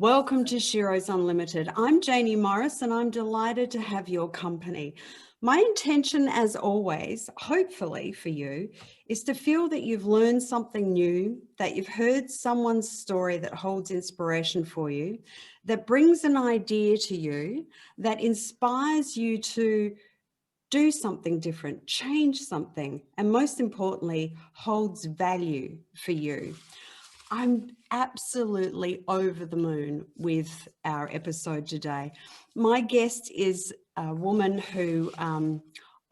Welcome to Sheroes Unlimited. I'm Jaynie Morris and I'm delighted to have your company. My intention, as always, hopefully for you, is to feel that you've learned something new, that you've heard someone's story that holds inspiration for you, that brings an idea to you, that inspires you to do something different, change something, and most importantly, holds value for you. I'm absolutely over the moon with our episode today. My guest is a woman who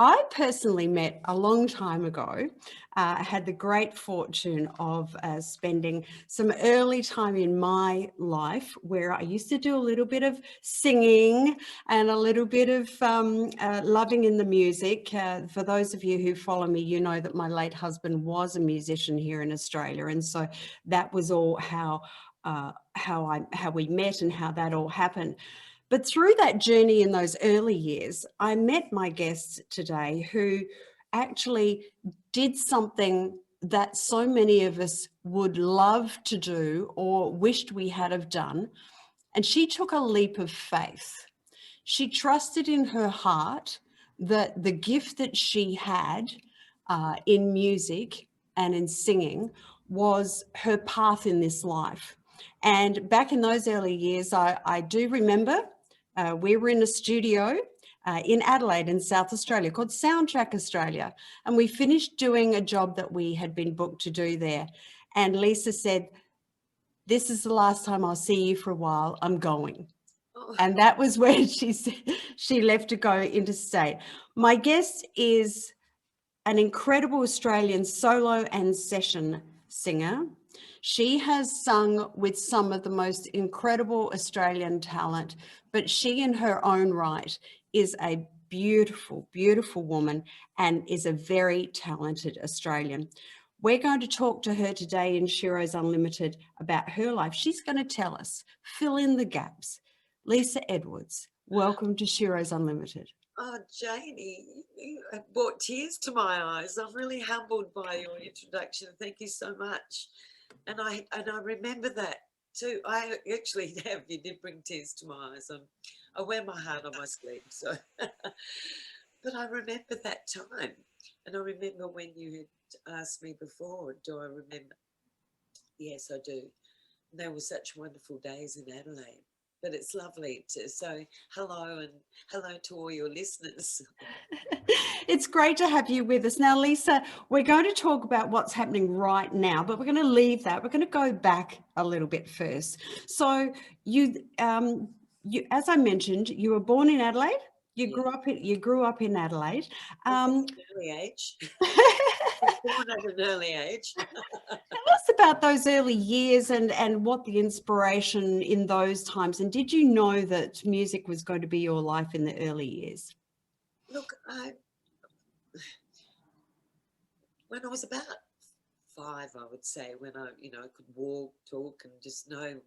I personally met a long time ago. I had the great fortune of spending some early time in my life where I used to do a little bit of singing and a little bit of loving in the music. For those of you who follow me, you know that my late husband was a musician here in Australia, and so that was all how we met and how that all happened. But through that journey in those early years, I met my guest today who actually did something that so many of us would love to do or wished we had have done. And she took a leap of faith. She trusted in her heart that the gift that she had in music and in singing was her path in this life. And back in those early years, I do remember we were in a studio in Adelaide in South Australia called Soundtrack Australia. And we finished doing a job that we had been booked to do there. And Lisa said, "This is the last time I'll see you for a while. I'm going." And that was when she left to go interstate. My guest is an incredible Australian solo and session singer. She has sung with some of the most incredible Australian talent, but she in her own right is a beautiful, beautiful woman and is a very talented Australian. We're going to talk to her today in Sheroes Unlimited about her life. She's going to tell us, fill in the gaps. Lisa Edwards, welcome to Sheroes Unlimited. Oh, Jaynie, you brought tears to my eyes. I'm really humbled by your introduction. Thank you so much. And I remember that too. I actually have. You did bring tears to my eyes. I wear my heart on my sleeve. So, but I remember that time, and I remember when you had asked me before. Do I remember? Yes, I do. And they were such wonderful days in Adelaide. But it's lovely to so hello to all your listeners. It's great to have you with us. Now, Lisa, we're going to talk about what's happening right now, but we're going to leave that. We're going to go back a little bit first. So you as I mentioned, you were born in Adelaide. You grew up in Adelaide. At an early age. Born at an early age. Tell us about those early years and what the inspiration in those times. And did you know that music was going to be your life in the early years? Look, when I was about 5, I would say, when I could walk, talk, and just know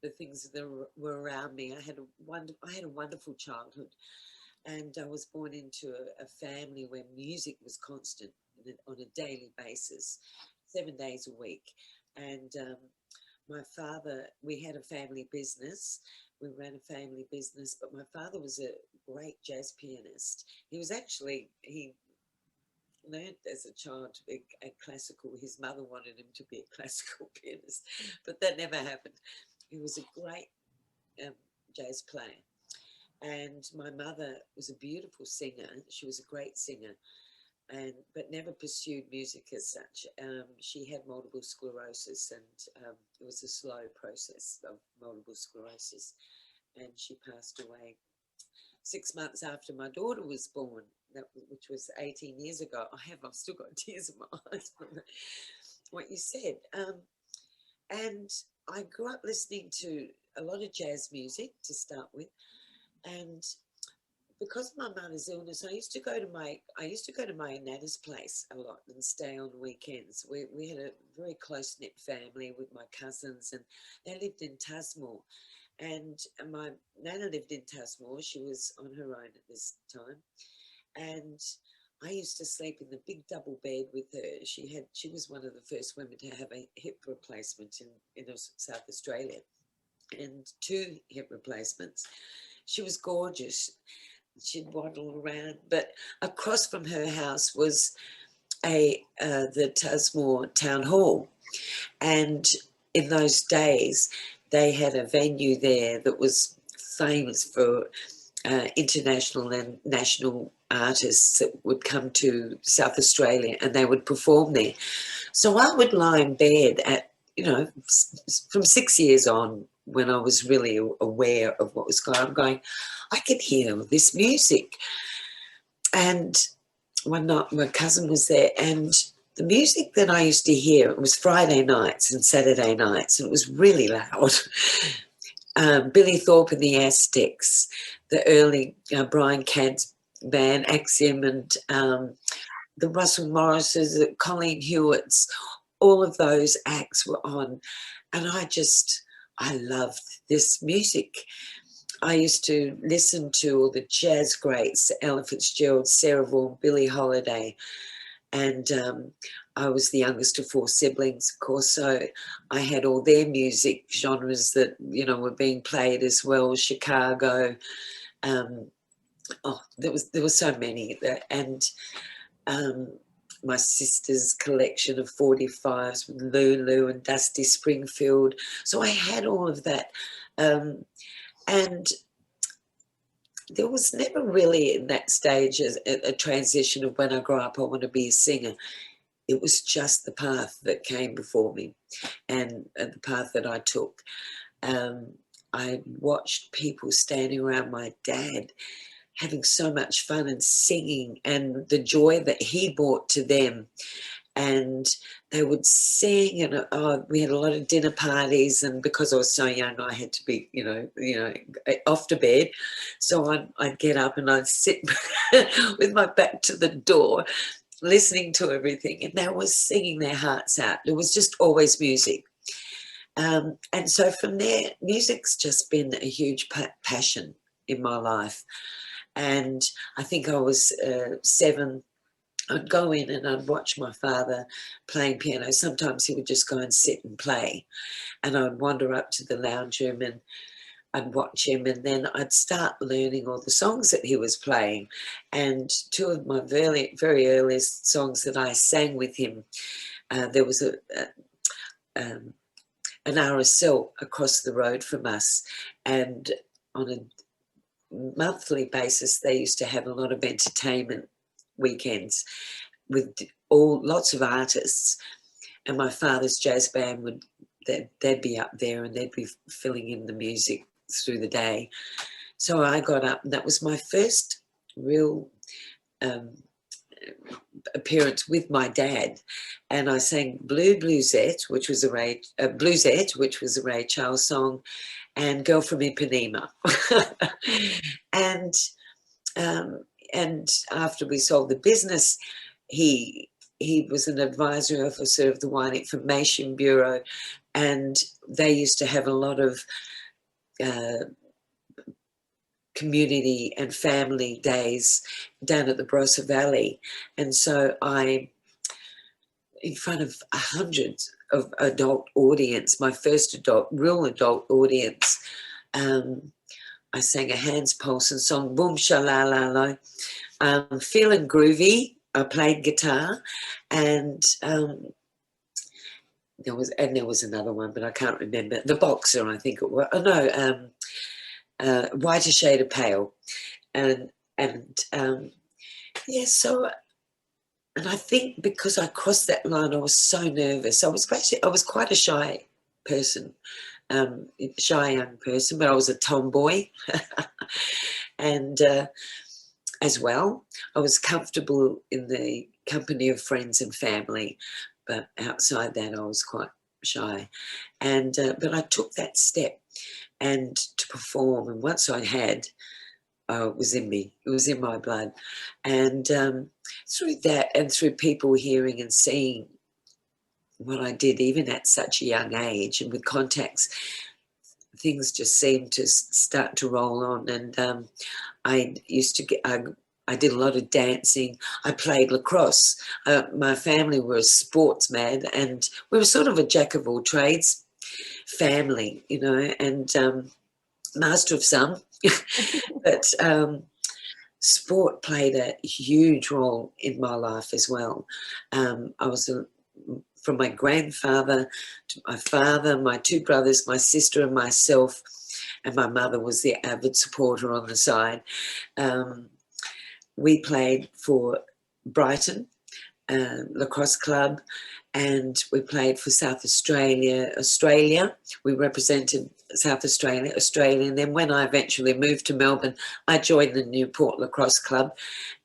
the things that were around me. I had a wonderful childhood, and I was born into a family where music was constant on a daily basis, 7 days a week. And my father, we had a family business. We ran a family business, but my father was a great jazz pianist. He learned as a child to be a classical. His mother wanted him to be a classical pianist, but that never happened. He was a great jazz player. And my mother was a beautiful singer. She was a great singer, but never pursued music as such. She had multiple sclerosis, and it was a slow process of multiple sclerosis. And she passed away 6 months after my daughter was born, which was 18 years ago. I've still got tears in my eyes from what you said. And I grew up listening to a lot of jazz music to start with, and because of my mother's illness, I used to go to my nana's place a lot and stay on weekends. We had a very close-knit family with my cousins, and they lived in Tasmore. And my nana lived in Tasmore. She was on her own at this time, and I used to sleep in the big double bed with her. She was one of the first women to have a hip replacement in South Australia. and 2 hip replacements. She was gorgeous. She'd waddle around, but across from her house was the Tasmore Town Hall, and in those days they had a venue there that was famous for international and national artists that would come to South Australia, and they would perform there. So I would lie in bed at, you know, from 6 years on, when I was really aware of what was going on, going, I could hear this music. And one night my cousin was there, and the music that I used to hear, it was Friday nights and Saturday nights, and it was really loud. Billy Thorpe and the Aztecs, the early Brian Cadd's band, Axiom, and the Russell Morrises, the Colleen Hewitts, all of those acts were on. And I loved this music. I used to listen to all the jazz greats, Ella Fitzgerald, Sarah Vaughan, Billie Holiday, and I was the youngest of 4 siblings, of course, so I had all their music genres that, you know, were being played as well. Chicago, there were so many, and my sister's collection of 45s with Lulu and Dusty Springfield. So I had all of that, and there was never really in that stage a transition of when I grow up I want to be a singer. It was just the path that came before me, and the path that I took. I watched people standing around my dad having so much fun and singing, and the joy that he brought to them. And they would sing, and we had a lot of dinner parties, and because I was so young, I had to be, you know, off to bed. So I'd get up and I'd sit with my back to the door, listening to everything, and they were singing their hearts out. It was just always music. And so from there, music's just been a huge passion in my life. And I think I was 7. I'd go in and I'd watch my father playing piano. Sometimes he would just go and sit and play, and I'd wander up to the lounge room and I'd watch him, and then I'd start learning all the songs that he was playing. And 2 of my very, very earliest songs that I sang with him, there was an RSL across the road from us, and on a monthly basis they used to have a lot of entertainment weekends with lots of artists, and my father's jazz band they'd be up there and they'd be filling in the music through the day. So I got up, and that was my first real appearance with my dad, and I sang Bluesette, which was a Ray Charles song, and Girl from Ipanema. And after we sold the business, he was an advisory officer of the Wine Information Bureau, and they used to have a lot of community and family days down at the Barossa Valley. And so in front of hundreds of adult audience, my first real adult audience, I sang a Hans Poulsen song, Boom Shalalalo, Feeling Groovy. I played guitar, and there was another one, but I can't remember. The Boxer, I think it was. Oh no, Whiter Shade of Pale, and yeah. So, and I think because I crossed that line, I was so nervous. I was quite a shy person. Shy young person, but I was a tomboy. And as well, I was comfortable in the company of friends and family, but outside that I was quite shy. And but I took that step and to perform, and once I had, it was in me, it was in my blood. And through that, and through people hearing and seeing what I did, even at such a young age, and with contacts, things just seemed to start to roll on. And I did a lot of dancing. I played lacrosse. My family were sports mad, and we were sort of a jack of all trades. family, you know, and master of some, but sport played a huge role in my life as well. I was from my grandfather to my father, my two brothers, my sister and myself, and my mother was the avid supporter on the side. We played for Brighton Lacrosse Club, and we played for South Australia. We represented South Australia. And then when I eventually moved to Melbourne, I joined the Newport Lacrosse Club,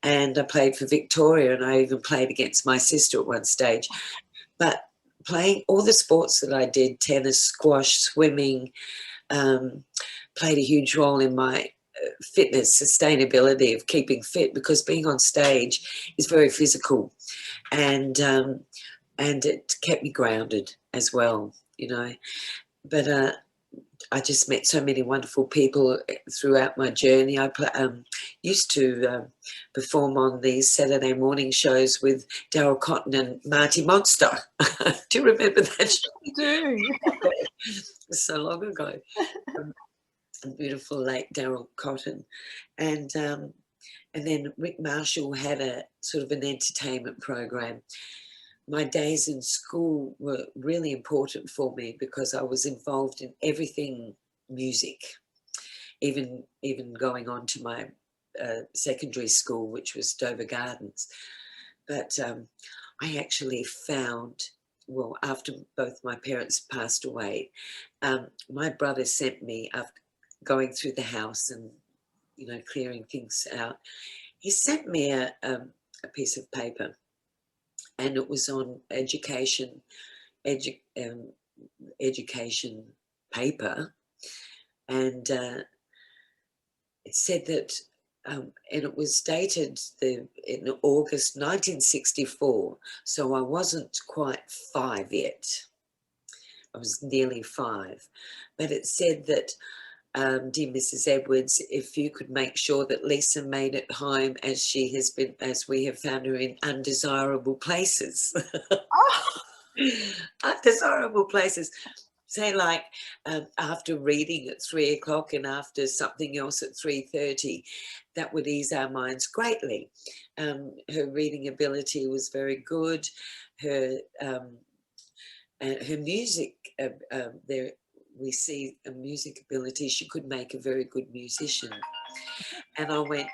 and I played for Victoria, and I even played against my sister at one stage. But playing all the sports that I did, tennis, squash, swimming, played a huge role in my fitness, sustainability of keeping fit, because being on stage is very physical, and it kept me grounded as well, you know. But I just met so many wonderful people throughout my journey. I used to perform on these Saturday morning shows with Daryl Cotton and Marty Monster. Do you remember that show? I do. It was so long ago. Beautiful late Daryl Cotton, and then Rick Marshall had a sort of an entertainment program. My days in school were really important for me because I was involved in everything music, even going on to my secondary school, which was Dover Gardens. But I actually found, well, after both my parents passed away, my brother sent me, after going through the house and, you know, clearing things out, he sent me a piece of paper, and it was on education paper, and it said that, and it was dated in August 1964, so I wasn't quite 5 yet. I was nearly 5, but it said that, dear Mrs. Edwards, if you could make sure that Lisa made it home, as she has been, as we have found her in undesirable places. Oh. Undesirable places. Say like after reading at 3 o'clock and after something else at 3:30, that would ease our minds greatly. Her reading ability was very good. Her music, there we see a music ability. She could make a very good musician. And I went,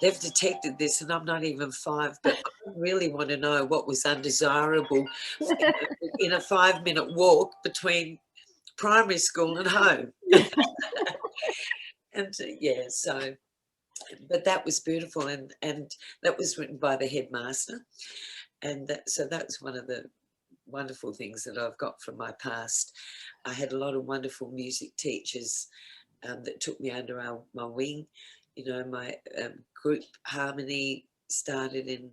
they've detected this, and I'm not even 5, but I really want to know what was undesirable in a 5-minute walk between primary school and home. And yeah, so, but that was beautiful, and that was written by the headmaster, and so that's one of the wonderful things that I've got from my past. I had a lot of wonderful music teachers that took me under my wing. You know, my group harmony started in,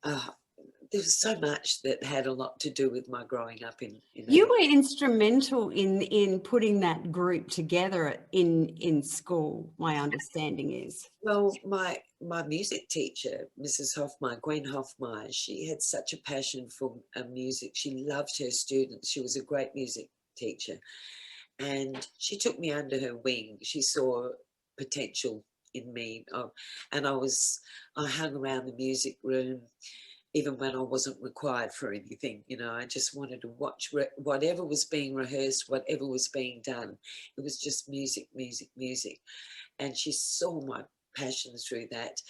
there was so much that had a lot to do with my growing up in You were instrumental in putting that group together in school, my understanding is. Well, my music teacher, Mrs. Hoffmeyer, Gwen Hoffmeyer, she had such a passion for music. She loved her students. She was a great music teacher, and she took me under her wing. She saw potential in me, and I hung around the music room even when I wasn't required for anything. You know, I just wanted to watch whatever was being rehearsed, whatever was being done. It was just music, music, music. And she saw my passion through that.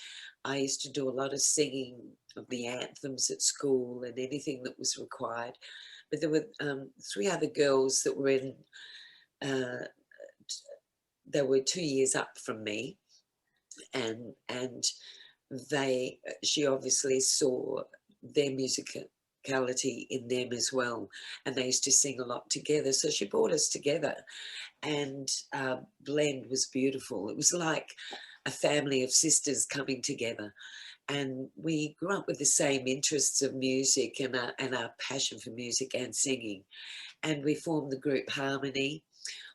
I used to do a lot of singing of the anthems at school and anything that was required. But there were 3 other girls that were in, they were 2 years up from me, and she obviously saw their musicality in them as well, and they used to sing a lot together. So she brought us together, and our blend was beautiful. It was like a family of sisters coming together, and we grew up with the same interests of music and our passion for music and singing, and we formed the group Harmony.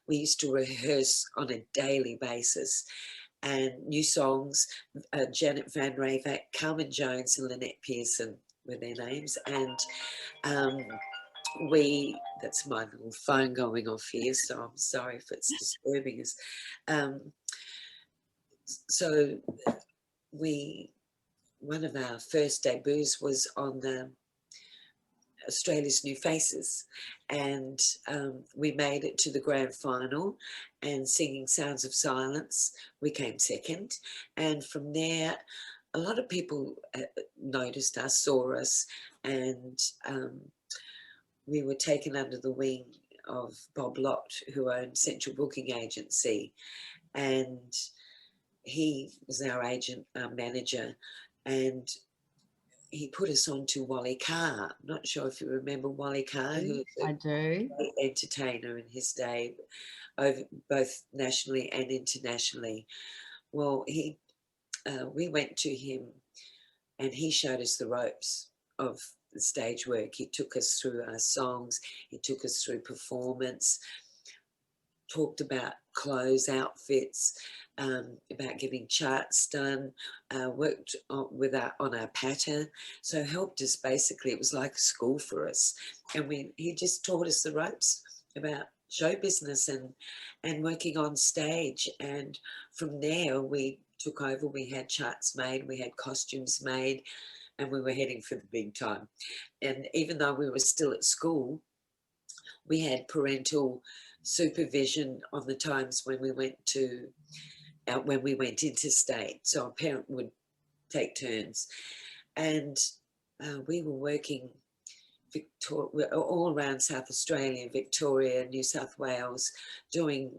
We used to rehearse on a daily basis, and new songs. Janet Van Ravak, Carmen Jones and Lynette Pearson were their names, and that's my little phone going off here, so I'm sorry if it's disturbing us. So one of our first debuts was on the Australia's New Faces, and we made it to the grand final, and singing Sounds of Silence, we came second. And from there, a lot of people noticed us, saw us, and we were taken under the wing of Bob Lott, who owned Central Booking Agency, and he was our agent, our manager, and he put us on to Wally Carr. I'm not sure if you remember Wally Carr, who was I do. great entertainer in his day, over both nationally and internationally. Well, we went to him, and he showed us the ropes of the stage work. He took us through our songs. He took us through performance. Talked about clothes, outfits, about getting charts done, worked on our pattern, so helped us. Basically, it was like a school for us, and he just taught us the ropes about show business and working on stage. And from there, we took over. We had charts made, we had costumes made, and we were heading for the big time. And even though we were still at school, we had parental supervision on the times when we went interstate, so a parent would take turns. And we were working all around South Australia, Victoria, New South Wales, doing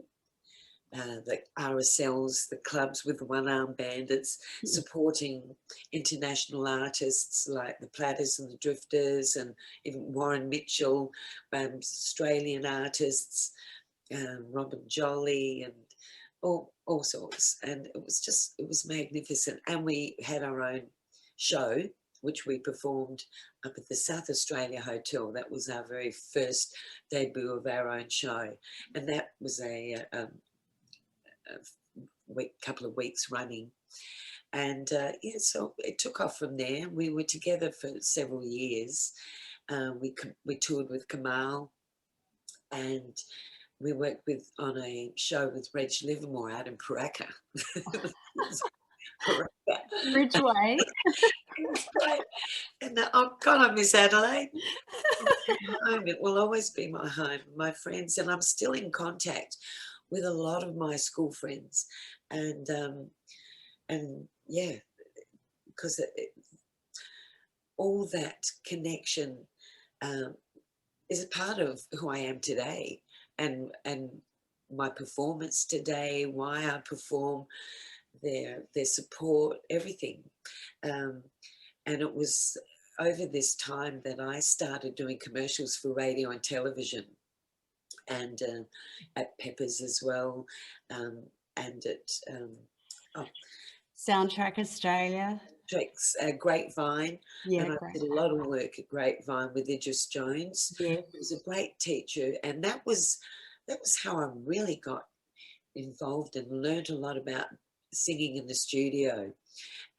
the RSLs, the clubs with the one-arm bandits, supporting international artists like the Platters and the Drifters, and even Warren Mitchell, Australian artists, Robin Jolly, and all sorts. And it was magnificent. And we had our own show, which we performed up at the South Australia Hotel. That was our very first debut of our own show, and that was a couple of weeks running. And yeah, so it took off from there. We were together for several years. We toured with Kamal, and we worked on a show with Reg Livermore out in Paraka. Ridgeway. And oh God, I miss Adelaide. It will always be my home, my friends, and I'm still in contact with a lot of my school friends, and yeah, because all that connection is a part of who I am today, and my performance today, why I perform, their support, everything. And it was over this time that I started doing commercials for radio and television, and at Peppers as well, and at Soundtrack Australia. Grapevine. Yeah, and I did a lot of work at Grapevine with Idris Jones. Yeah. He was a great teacher, and that was how I really got involved and learned a lot about singing in the studio.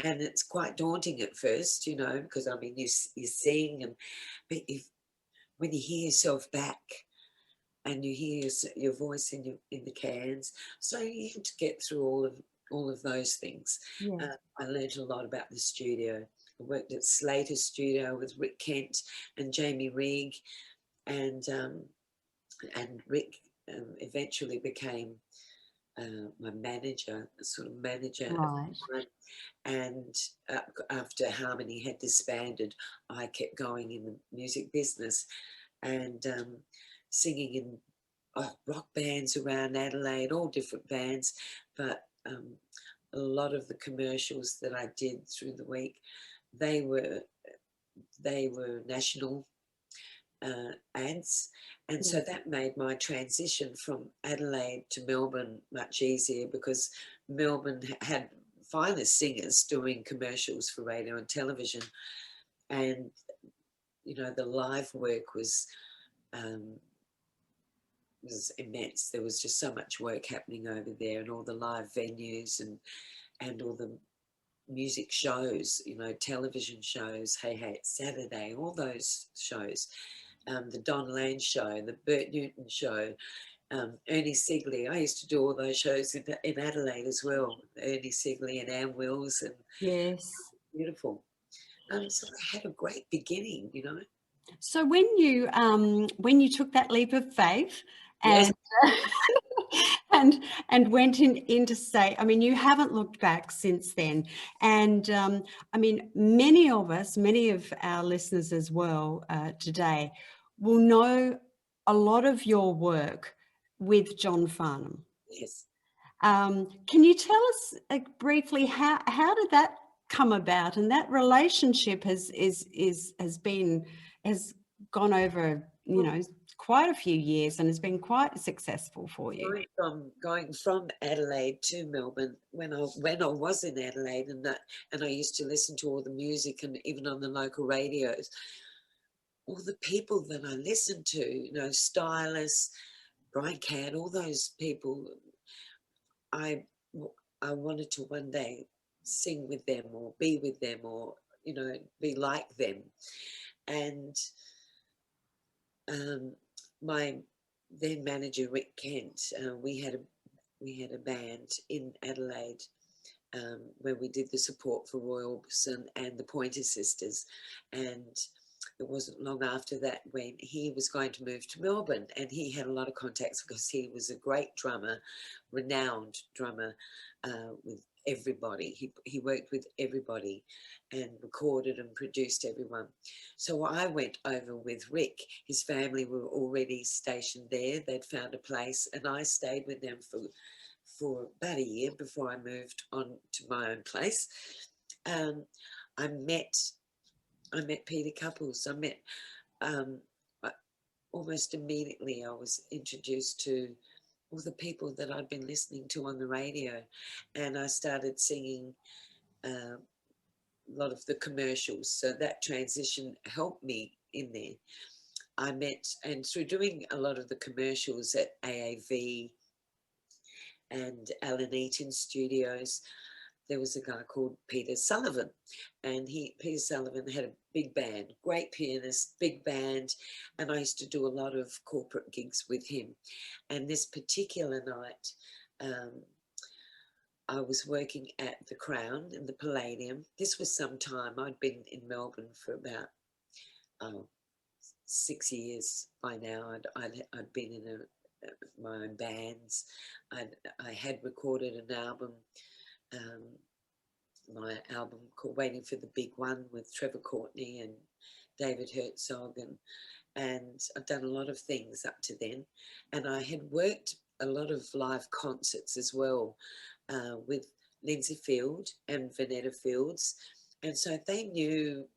And it's quite daunting at first, you know, because I mean you sing, but when you hear yourself back and you hear your voice in the cans, so you have to get through all of those things. Yeah. I learned a lot about the studio. I worked at Slater Studio with Rick Kent and Jamie Rigg, and Rick eventually became my manager, sort of manager. Right. And after Harmony had disbanded, I kept going in the music business and singing in rock bands around Adelaide, all different bands, but a lot of the commercials that I did through the week, they were national ads, and so that made my transition from Adelaide to Melbourne much easier, because Melbourne had finest singers doing commercials for radio and television, and you know the live work was immense. There was just so much work happening over there, and all the live venues and all the music shows, you know, television shows, Hey Hey It's Saturday, all those shows. the Don Lane show, the Bert Newton show, Ernie Sigley. I used to do all those shows in Adelaide as well. Ernie Sigley and Ann Wills, and Yes. beautiful. So I had a great beginning, you know. So when you took that leap of faith Yes. and and went into say, I mean, you haven't looked back since then. And I mean, many of our listeners as well today will know a lot of your work with John Farnham. Yes. Can you tell us briefly how did that come about? And that relationship has gone over, you know, quite a few years and has been quite successful for you. Going from Adelaide to Melbourne, when I was in Adelaide, and I used to listen to all the music, and even on the local radios, all the people that I listened to, you know, stylists, Brian Cadd, all those people, I wanted to one day sing with them or be with them, or, you know, be like them. And my then manager, Rick Kent, we had a band in Adelaide where we did the support for Roy Orbison and the Pointer Sisters. And it wasn't long after that when he was going to move to Melbourne, and he had a lot of contacts because he was a great drummer, renowned drummer with everybody. He worked with everybody and recorded and produced everyone. So I went over with Rick. His family were already stationed there. They'd found a place, and I stayed with them for about a year before I moved on to my own place. I met Peter Couples. I met almost immediately. I was introduced to all the people that I'd been listening to on the radio, and I started singing a lot of the commercials. So that transition helped me in there. I met, and through doing a lot of the commercials at AAV and Alan Eaton Studios, there was a guy called Peter Sullivan, and Peter Sullivan had a big band, great pianist, big band, and I used to do a lot of corporate gigs with him. And this particular night, I was working at the Crown in the Palladium. This was some time. I'd been in Melbourne for about 6 years by now. I'd been in my own bands. I had recorded an album, my album called Waiting for the Big One with Trevor Courtney and David Herzog, and I've done a lot of things up to then. And I had worked a lot of live concerts as well with Lindsay Field and Vanetta Fields, and so they knew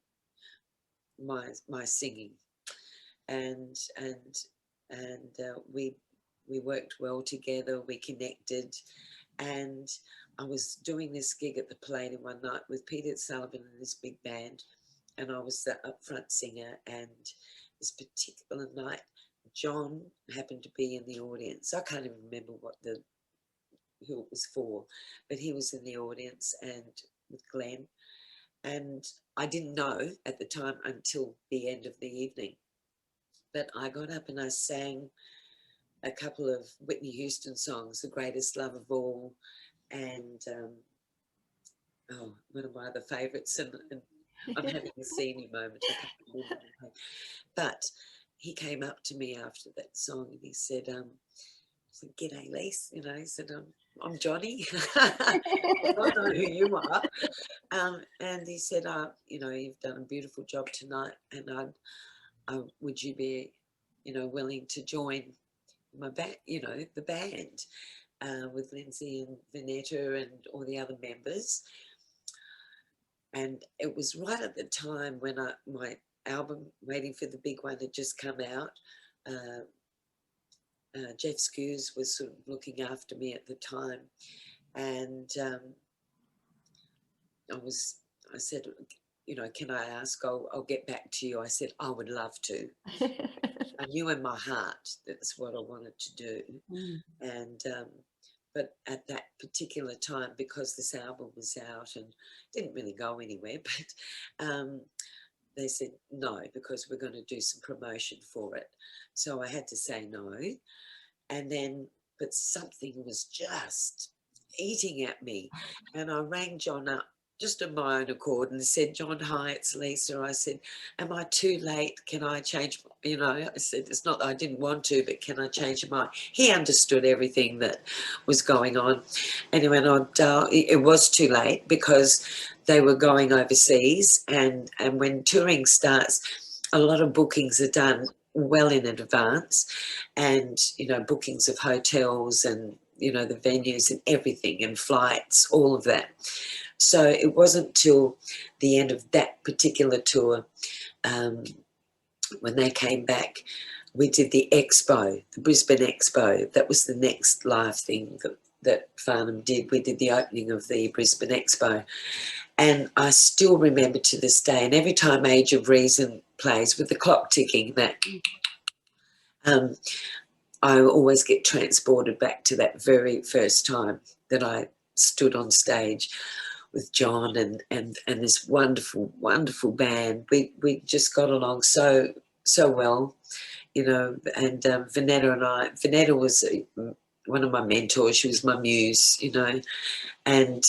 my singing, and we worked well together. We connected, and I was doing this gig at the Palladium one night with Peter Sullivan and this big band, and I was the upfront singer. And this particular night, John happened to be in the audience. I can't even remember who it was for, but he was in the audience, and with Glenn. And I didn't know at the time until the end of the evening, but I got up and I sang a couple of Whitney Houston songs, The Greatest Love of All, and one of my other favourites, and I'm having a senior moment. I can't remember. But he came up to me after that song and he said, "G'day, Lise," you know. He said, "I'm Johnny." I don't know who you are. And he said, "You know, you've done a beautiful job tonight, and would you be, you know, willing to join my band, you know, the band with Lindsay and Vanetta and all the other members?" And it was right at the time when my album Waiting for the Big One had just come out. Jeff Skews was sort of looking after me at the time, and I said, "You know, can I ask? I'll get back to you." I said, "I would love to." I knew in my heart that's what I wanted to do. And but at that particular time, because this album was out and didn't really go anywhere, but they said no, because we're going to do some promotion for it. So I had to say no. And then, but something was just eating at me. And I rang John up just of my own accord and said, John, hi, it's Lisa. I said, am I too late? Can I change? You know, I said, it's not that I didn't want to, but can I change my mind? He understood everything that was going on. And he went on, it was too late because they were going overseas. And when touring starts, a lot of bookings are done well in advance, and, you know, bookings of hotels and, you know, the venues and everything and flights, all of that. So it wasn't till the end of that particular tour, when they came back, we did the Expo, the Brisbane Expo. That was the next live thing that Farnham did. We did the opening of the Brisbane Expo. And I still remember to this day, and every time Age of Reason plays with the clock ticking, that I always get transported back to that very first time that I stood on stage with John and this wonderful, wonderful band. We just got along so well, you know. And Vanetta was one of my mentors. She was my muse, you know, and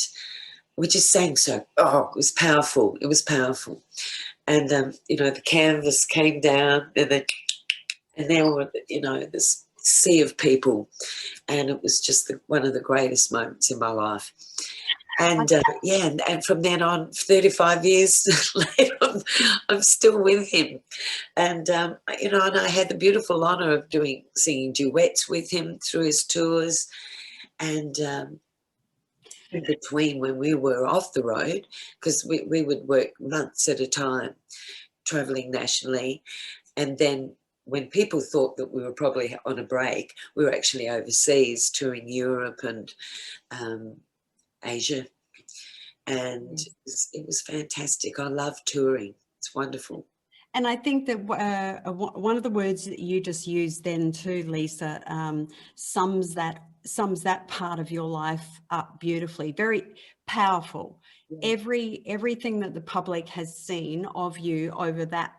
we just sang so, it was powerful. It was powerful. And, you know, the canvas came down and there were, you know, this sea of people, and it was just one of the greatest moments in my life. And and from then on, 35 years later, I'm still with him. And, you know, and I had the beautiful honour of singing duets with him through his tours. And in between, when we were off the road, because we would work months at a time, travelling nationally. And then when people thought that we were probably on a break, we were actually overseas touring Europe and Asia. And it was fantastic. I love touring. It's wonderful. And I think that one of the words that you just used then too, Lisa, sums that part of your life up beautifully. Very powerful. Yeah. Everything that the public has seen of you over that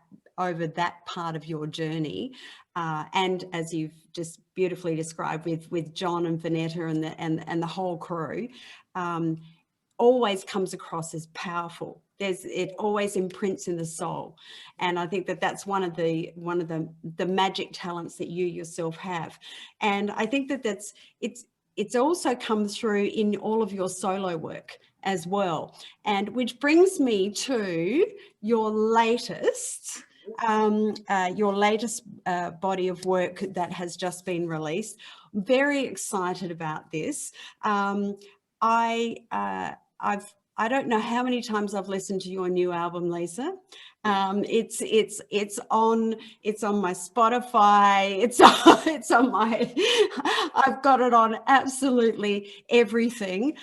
part of your journey, and as you've just beautifully described with John and Vanetta and the whole crew, always comes across as powerful. It always imprints in the soul, and I think that that's one of the magic talents that you yourself have. And I think that it's also come through in all of your solo work as well. And which brings me to your latest body of work that has just been released. Very excited about this. I don't know how many times I've listened to your new album, Lisa. It's on my Spotify. It's on my. I've got it on absolutely everything,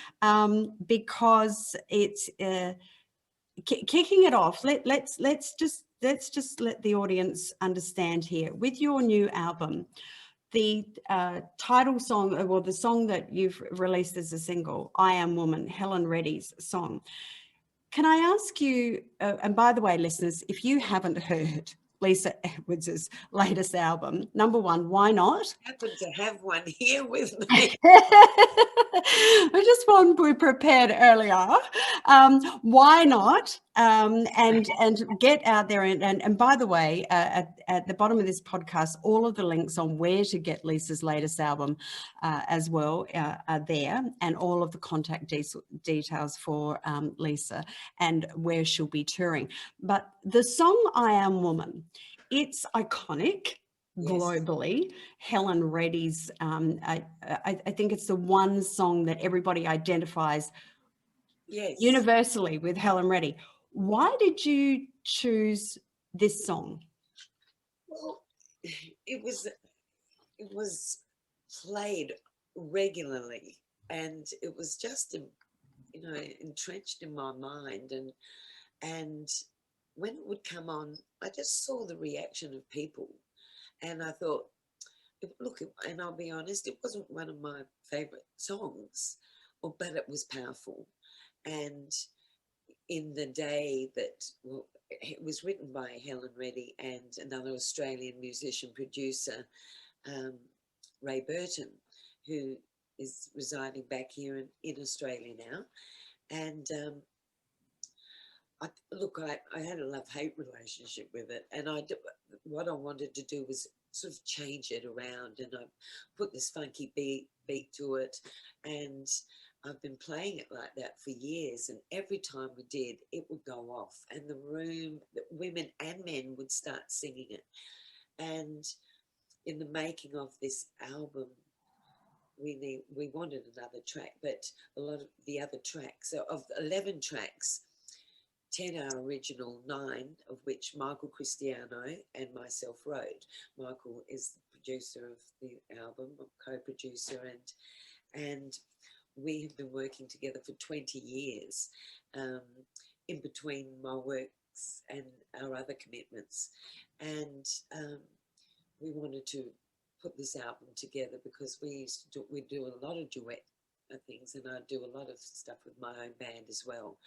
because it's kicking it off. Let's just let the audience understand here with your new album. The title song, well, the song that you've released as a single, I Am Woman, Helen Reddy's song. Can I ask you, and by the way, listeners, if you haven't heard Lisa Edwards' latest album, number one, why not? I happen to have one here with me. I just want we prepared earlier. Why not? And get out there and by the way, at the bottom of this podcast, all of the links on where to get Lisa's latest album as well are there, and all of the contact details for Lisa and where she'll be touring. But the song I Am Woman, it's iconic. Yes. Globally, Helen Reddy's, I think it's the one song that everybody identifies universally with Helen Reddy. Why did you choose this song? Well, it was played regularly, and it was just, you know, entrenched in my mind, and when it would come on, I just saw the reaction of people. And I thought, look, and I'll be honest, it wasn't one of my favourite songs, but it was powerful. And in the day that, well, it was written by Helen Reddy and another Australian musician producer, Ray Burton, who is residing back here in Australia now. And I had a love-hate relationship with it, and what I wanted to do was sort of change it around, and I put this funky beat to it, and I've been playing it like that for years, and every time we did, it would go off, and the room, the women and men would start singing it. And in the making of this album, we wanted another track, but a lot of the other tracks, so of 11 tracks, 10 are original, 9 of which Michael Cristiano and myself wrote. Michael is the producer of the album, co-producer, and we have been working together for 20 years in between my works and our other commitments. And we wanted to put this album together because we do a lot of duet things, and I do a lot of stuff with my own band as well.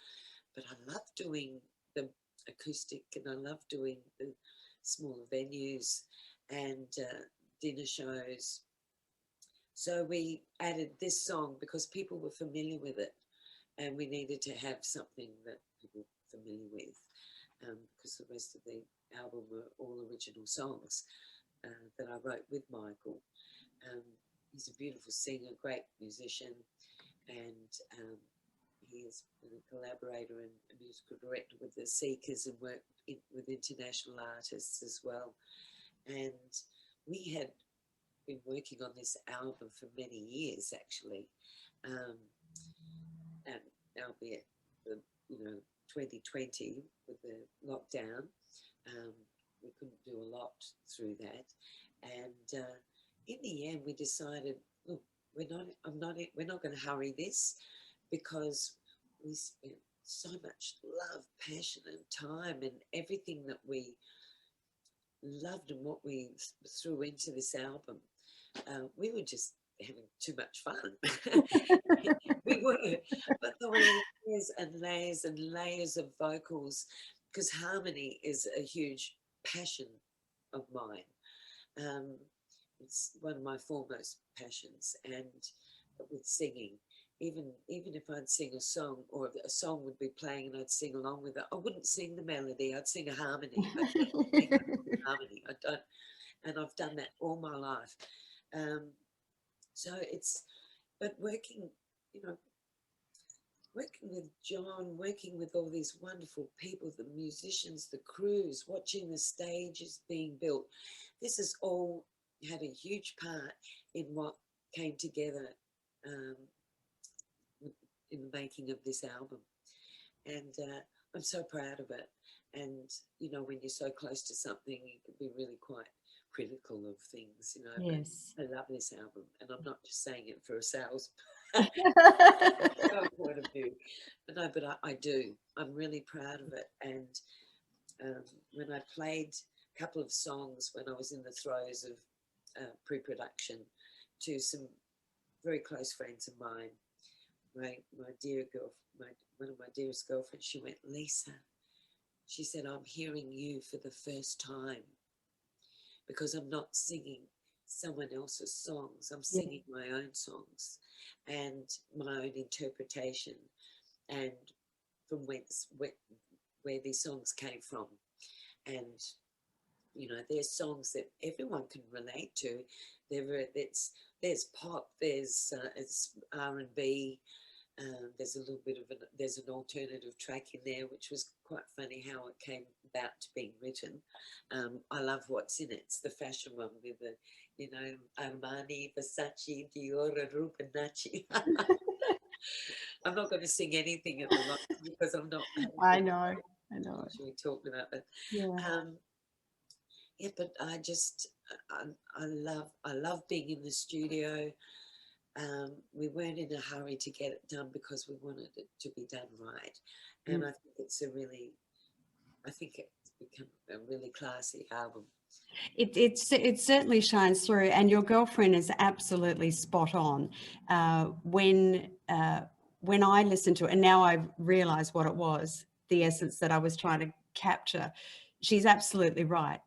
But I love doing the acoustic, and I love doing the smaller venues and dinner shows. So we added this song because people were familiar with it, and we needed to have something that people were familiar with, because the rest of the album were all original songs that I wrote with Michael. He's a beautiful singer, great musician, and he has been a collaborator and a musical director with the Seekers, and worked with international artists as well. And we had been working on this album for many years, actually, and albeit the 2020 with the lockdown, we couldn't do a lot through that. And in the end, we decided, look, we're not going to hurry this, because we spent so much love, passion, and time, and everything that we loved and what we threw into this album. We were just having too much fun. We were, but there were layers and layers and layers of vocals, because harmony is a huge passion of mine. It's one of my foremost passions, and with singing, even if I'd sing a song, or a song would be playing and I'd sing along with it, I wouldn't sing the melody, I'd sing a harmony. Harmony. I don't, and I've done that all my life. So but working with John, working with all these wonderful people, the musicians, the crews, watching the stages being built, this has all had a huge part in what came together in the making of this album. And I'm so proud of it. And, when you're so close to something, you can be really quite critical of things, Yes. I love this album, and I'm not just saying it for a sales point of view. But no, but I do. I'm really proud of it. And when I played a couple of songs when I was in the throes of pre-production to some very close friends of mine, my dear girl, one of my dearest girlfriends, she went, Lisa, she said, I'm hearing you for the first time, because I'm not singing someone else's songs. I'm singing my own songs and my own interpretation, and from where these songs came from. And, there's songs that everyone can relate to. There's pop, there's R&B, there's a little bit of there's an alternative track in there, which was quite funny how it came about to being written. I love what's in it. It's the fashion one with the, Armani, Versace, Dior, Rubinacci. I'm not going to sing anything at the moment because I'm not. I know. Actually talking about it. Yeah, but I just, I love being in the studio. We weren't in a hurry to get it done because we wanted it to be done right. And I think it's become a really classy album. It certainly shines through, and your girlfriend is absolutely spot on. When I listened to it, and now I realise what it was, the essence that I was trying to capture, she's absolutely right.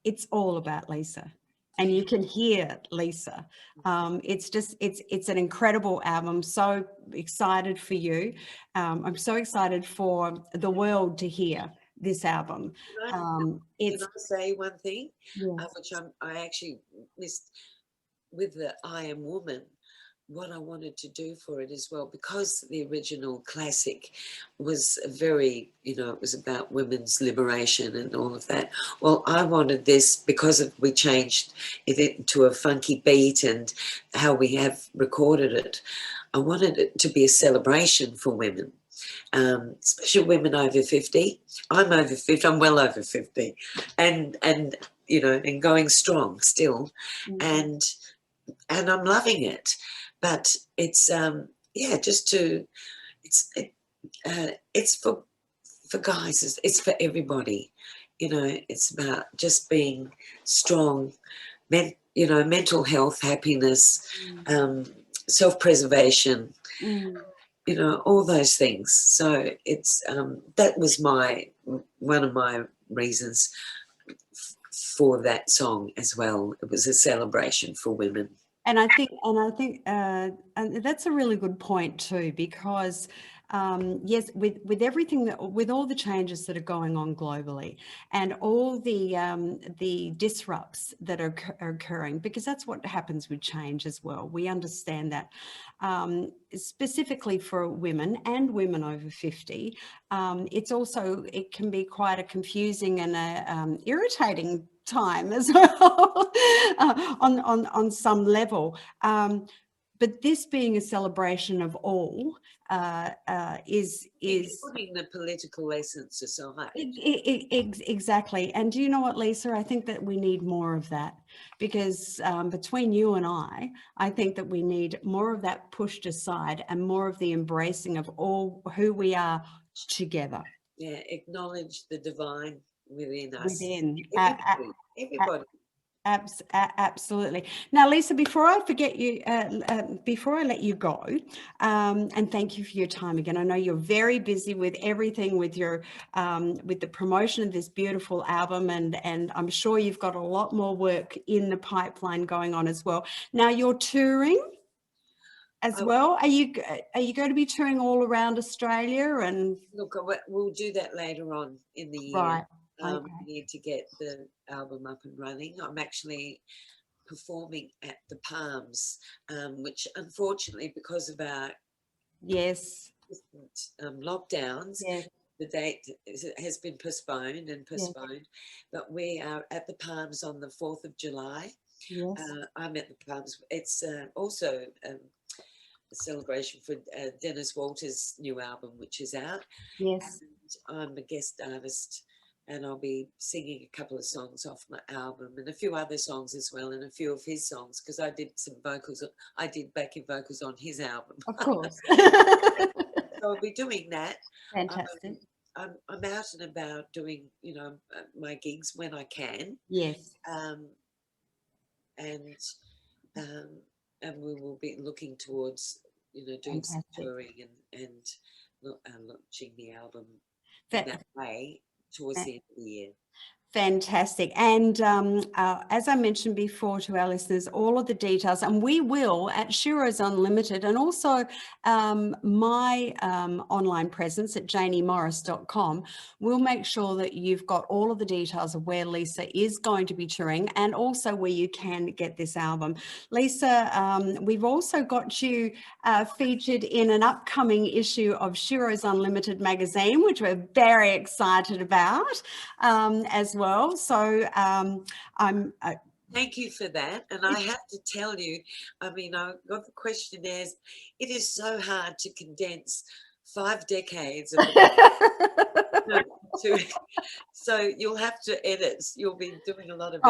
It's all about Lisa. And you can hear Lisa. It's an incredible album. So excited for you. I'm so excited for the world to hear this album. Can I say one thing? Yes. Which I actually missed with the I Am Woman, what I wanted to do for it as well, because the original classic was very, it was about women's liberation and all of that. Well, I wanted this, because we changed it into a funky beat and how we have recorded it, I wanted it to be a celebration for women, especially women over 50. I'm over 50, I'm well over 50, and going strong still. Mm-hmm. And I'm loving it. But it's it's for guys, it's for everybody, it's about just being strong, mental health, happiness, self-preservation, all those things. So it's that was one of my reasons for that song as well. It was a celebration for women. And I think and that's a really good point too, because yes, with everything with all the changes that are going on globally, and all the disrupts that are occurring, because that's what happens with change as well. We understand that, specifically for women and women over 50, it can be quite a confusing and a irritating time as well on some level, but this being a celebration of all is putting the political essence aside. Exactly. And do you know what, Lisa? I think that we need more of that, because between you and I think that we need more of that pushed aside and more of the embracing of all who we are together. Yeah, acknowledge the divine within us. Everybody. Absolutely. Now, Lisa, before I forget you, before I let you go, and thank you for your time again. I know you're very busy with everything, with your with the promotion of this beautiful album, and I'm sure you've got a lot more work in the pipeline going on as well. Now, you're touring as well. Are you going to be touring all around Australia? And look, we'll do that later on in the year. Right. We need to get the album up and running. I'm actually performing at the Palms, which unfortunately, because of our lockdowns, the date has been postponed. But we are at the Palms on the 4th of July. Yes. I'm at the Palms. It's also a celebration for Dennis Walter's new album, which is out. Yes. And I'm a guest artist, and I'll be singing a couple of songs off my album and a few other songs as well, and a few of his songs, because I did some vocals. I did backing vocals on his album. Of course. So I'll be doing that. Fantastic. I'm out and about doing, my gigs when I can. Yes. And we will be looking towards, doing some touring and launching the album that way towards the end of the year. Fantastic. And as I mentioned before to our listeners, all of the details, and we will at Sheroes Unlimited, and also my online presence at jayniemorris.com, we'll make sure that you've got all of the details of where Lisa is going to be touring, and also where you can get this album. Lisa, we've also got you featured in an upcoming issue of Sheroes Unlimited magazine, which we're very excited about as well. So thank you for that. And I have to tell you, I got the questionnaires. It is so hard to condense 5 decades of so you'll have to edit. You'll be doing a lot of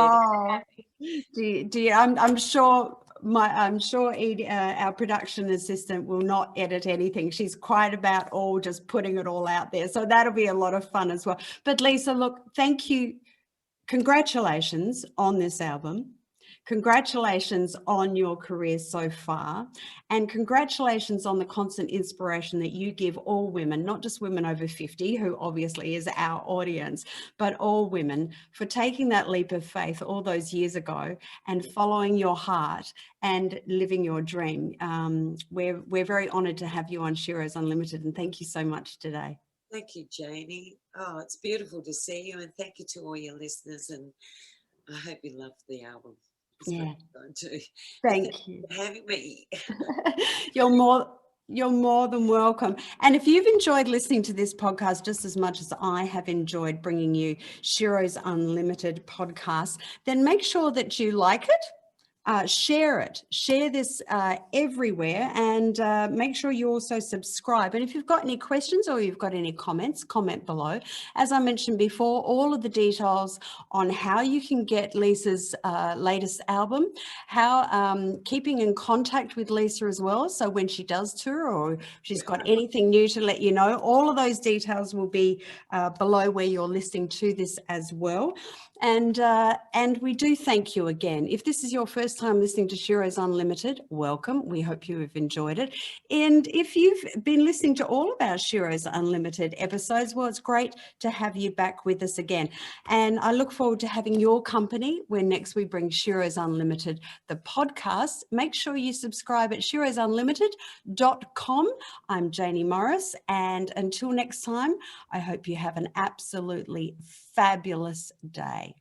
editing. I'm sure Edie, our production assistant, will not edit anything. She's quite about just putting it all out there. So that'll be a lot of fun as well. But Lisa, look, thank you. Congratulations on this album. Congratulations on your career so far, and congratulations on the constant inspiration that you give all women, not just women over 50, who obviously is our audience, but all women, for taking that leap of faith all those years ago and following your heart and living your dream. We're very honoured to have you on Sheroes Unlimited, and thank you so much today. Thank you, Jaynie. Oh, it's beautiful to see you, and thank you to all your listeners, and I hope you loved the album. It's Yeah. going to. Thank you for having me. You're more than welcome. And if you've enjoyed listening to this podcast just as much as I have enjoyed bringing you Sheroes Unlimited podcast, then make sure that you like it. Share this everywhere, and make sure you also subscribe. And if you've got any questions or you've got any comments, comment below. As I mentioned before, all of the details on how you can get Lisa's latest album, how keeping in contact with Lisa as well, so when she does tour or she's got anything new to let you know, all of those details will be below where you're listening to this as well. And we do thank you again. If this is your first time listening to Sheroes Unlimited, welcome. We hope you have enjoyed it. And if you've been listening to all of our Sheroes Unlimited episodes, well, it's great to have you back with us again. And I look forward to having your company when next we bring Sheroes Unlimited, the podcast. Make sure you subscribe at SheroesUnlimited.com. I'm Jaynie Morris, and until next time, I hope you have an absolutely fabulous day.